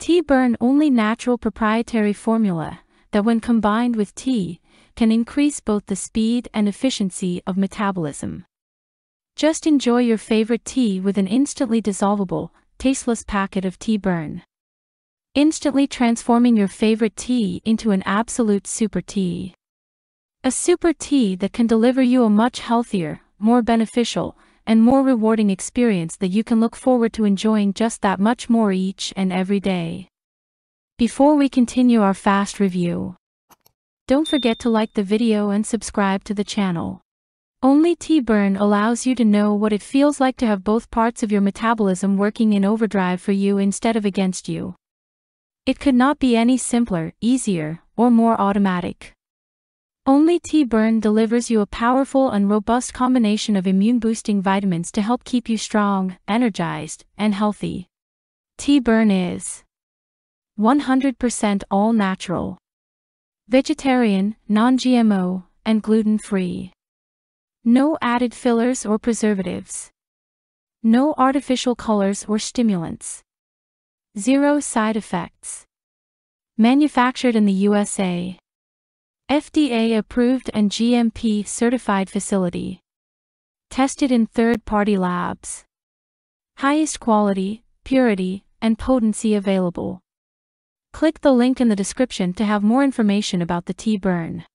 Tea Burn only natural proprietary formula that when combined with tea, can increase both the speed and efficiency of metabolism. Just enjoy your favorite tea with an instantly dissolvable, tasteless packet of Tea Burn. Instantly transforming your favorite tea into an absolute super tea. A super tea that can deliver you a much healthier, more beneficial, and more rewarding experience that you can look forward to enjoying just that much more each and every day. Before we continue our fast review, don't forget to like the video and subscribe to the channel. Only Tea Burn allows you to know what it feels like to have both parts of your metabolism working in overdrive for you instead of against you. It could not be any simpler, easier, or more automatic. Only Tea Burn delivers you a powerful and robust combination of immune-boosting vitamins to help keep you strong, energized, and healthy. Tea Burn is 100% all-natural, vegetarian, non-GMO, and gluten-free. No added fillers or preservatives. No artificial colors or stimulants. Zero side effects. Manufactured in the USA. FDA approved and GMP certified facility. Tested in third-party labs. Highest quality, purity, and potency available. Click the link in the description to have more information about the Tea Burn.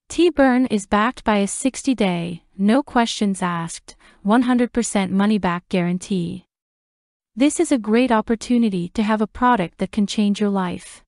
Tea Burn is backed by a 60-day, no questions asked, 100% money-back guarantee. This is a great opportunity to have a product that can change your life.